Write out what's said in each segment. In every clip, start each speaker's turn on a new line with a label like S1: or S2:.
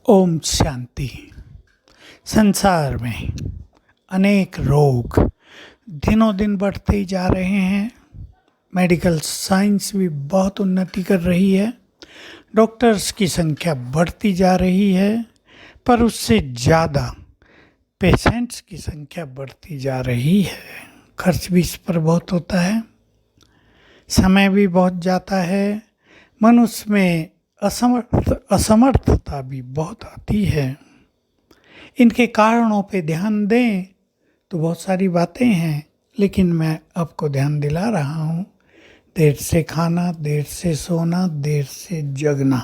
S1: ओम शांति। संसार में अनेक रोग दिनों दिन बढ़ते ही जा रहे हैं। मेडिकल साइंस भी बहुत उन्नति कर रही है। डॉक्टर्स की संख्या बढ़ती जा रही है, पर उससे ज़्यादा पेशेंट्स की संख्या बढ़ती जा रही है। खर्च भी इस पर बहुत होता है, समय भी बहुत जाता है, मनुष्य में असमर्थता भी बहुत आती है। इनके कारणों पे ध्यान दें तो बहुत सारी बातें हैं, लेकिन मैं आपको ध्यान दिला रहा हूँ। देर से खाना, देर से सोना, देर से जगना।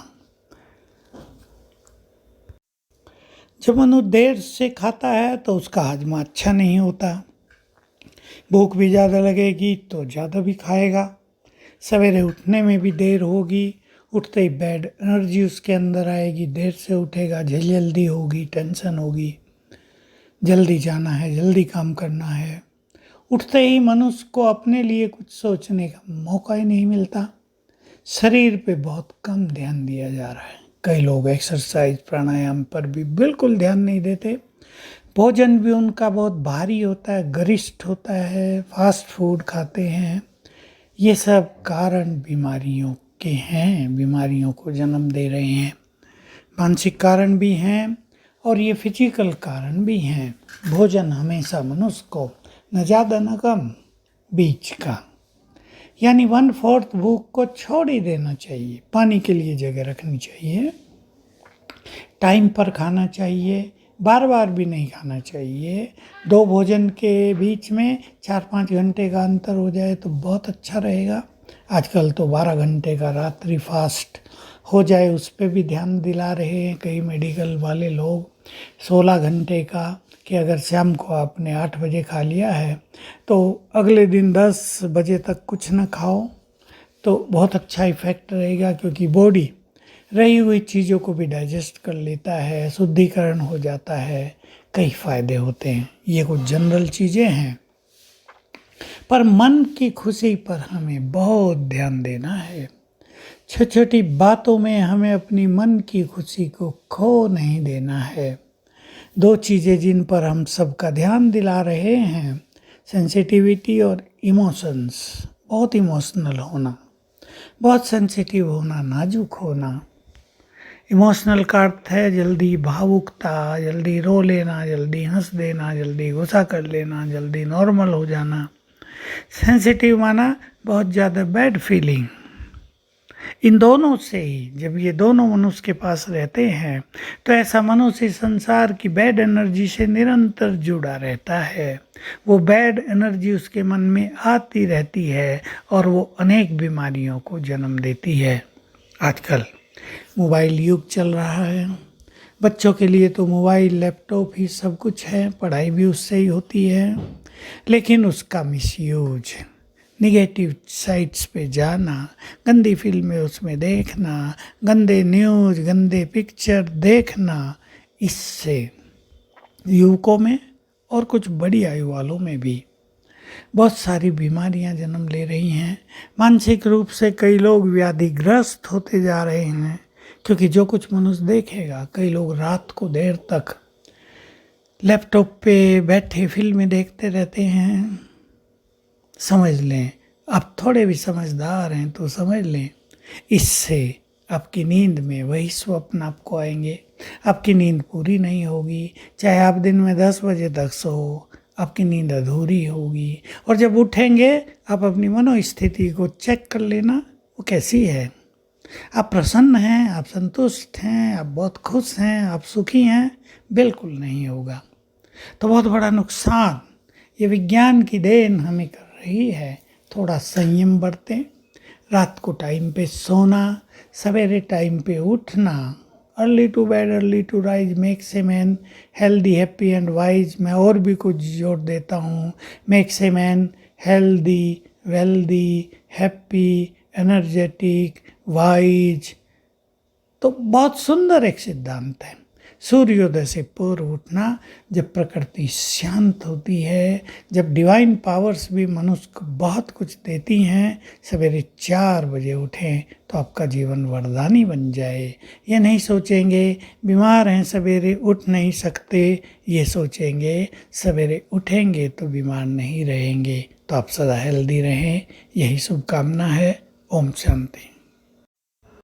S1: जब मनुष्य देर से खाता है तो उसका हाजमा अच्छा नहीं होता। भूख भी ज़्यादा लगेगी तो ज़्यादा भी खाएगा। सवेरे उठने में भी देर होगी, उठते ही बैड एनर्जी उसके अंदर आएगी। देर से उठेगा, जल्दी होगी, टेंशन होगी, जल्दी जाना है, जल्दी काम करना है। उठते ही मनुष्य को अपने लिए कुछ सोचने का मौका ही नहीं मिलता। शरीर पे बहुत कम ध्यान दिया जा रहा है। कई लोग एक्सरसाइज, प्राणायाम पर भी बिल्कुल ध्यान नहीं देते। भोजन भी उनका बहुत भारी होता है, गरिष्ठ होता है, फास्ट फूड खाते हैं। ये सब कारण बीमारियों के हैं, बीमारियों को जन्म दे रहे हैं। मानसिक कारण भी हैं और ये फिजिकल कारण भी हैं। भोजन हमेशा मनुष्य को न ज़्यादा न कम, बीच का, यानी 1/4 भूख को छोड़ ही देना चाहिए। पानी के लिए जगह रखनी चाहिए, टाइम पर खाना चाहिए, बार बार भी नहीं खाना चाहिए। 2 भोजन के बीच में 4-5 घंटे का अंतर हो जाए तो बहुत अच्छा रहेगा। आजकल तो 12 घंटे का रात्रि फास्ट हो जाए, उस पर भी ध्यान दिला रहे हैं कई मेडिकल वाले लोग। 16 घंटे का, कि अगर शाम को आपने 8 बजे खा लिया है तो अगले दिन 10 बजे तक कुछ ना खाओ तो बहुत अच्छा इफेक्ट रहेगा, क्योंकि बॉडी रही हुई चीज़ों को भी डाइजेस्ट कर लेता है, शुद्धिकरण हो जाता है, कई फायदे होते हैं। ये कुछ जनरल चीज़ें हैं, पर मन की खुशी पर हमें बहुत ध्यान देना है। छोटी छोटी बातों में हमें अपनी मन की खुशी को खो नहीं देना है। 2 चीज़ें जिन पर हम सबका ध्यान दिला रहे हैं, सेंसिटिविटी और इमोशंस। बहुत इमोशनल होना, बहुत सेंसिटिव होना, नाजुक होना। इमोशनल का अर्थ है जल्दी भावुकता, जल्दी रो लेना, जल्दी हंस देना, जल्दी गुस्सा कर लेना, जल्दी नॉर्मल हो जाना। सेंसिटिव माना बहुत ज़्यादा बैड फीलिंग। इन दोनों से ही जब ये दोनों मनुष्य के पास रहते हैं तो ऐसा मनुष्य संसार की बैड एनर्जी से निरंतर जुड़ा रहता है। वो बैड एनर्जी उसके मन में आती रहती है और वो अनेक बीमारियों को जन्म देती है। आजकल मोबाइल युग चल रहा है। बच्चों के लिए तो मोबाइल, लैपटॉप ही सब कुछ है, पढ़ाई भी उससे ही होती है। लेकिन उसका मिसयूज, निगेटिव साइट्स पे जाना, गंदी फिल्में उसमें देखना, गंदे न्यूज़, गंदे पिक्चर देखना, इससे युवकों में और कुछ बड़ी आयु वालों में भी बहुत सारी बीमारियां जन्म ले रही हैं। मानसिक रूप से कई लोग व्याधिग्रस्त होते जा रहे हैं, क्योंकि जो कुछ मनुष्य देखेगा। कई लोग रात को देर तक लैपटॉप पे बैठे फिल्में देखते रहते हैं। समझ लें, आप थोड़े भी समझदार हैं तो समझ लें, इससे आपकी नींद में वही स्वप्न आपको आएंगे। आपकी नींद पूरी नहीं होगी। चाहे आप दिन में 10 बजे तक सो, आपकी नींद अधूरी होगी। और जब उठेंगे, आप अपनी मनोस्थिति को चेक कर लेना, वो कैसी है। आप प्रसन्न हैं, आप संतुष्ट हैं, आप बहुत खुश हैं, आप सुखी हैं? बिल्कुल नहीं होगा। तो बहुत बड़ा नुकसान ये विज्ञान की देन हमें कर रही है। थोड़ा संयम बरतें, रात को टाइम पे सोना, सवेरे टाइम पे उठना। Early to bed early to rise makes a man healthy, happy and wise. मैं और भी कुछ जोड़ देता हूँ, makes a man healthy, wealthy, happy, energetic, wise. तो बहुत सुंदर एक सिद्धांत है। सूर्योदय से पूर्व उठना, जब प्रकृति शांत होती है, जब डिवाइन पावर्स भी मनुष्य को बहुत कुछ देती हैं, सवेरे 4 बजे उठें तो आपका जीवन वरदानी बन जाए। ये नहीं सोचेंगे बीमार हैं सवेरे उठ नहीं सकते, ये सोचेंगे सवेरे उठेंगे तो बीमार नहीं रहेंगे। तो आप सदा हेल्दी रहें, यही शुभकामना है। ओम शांति।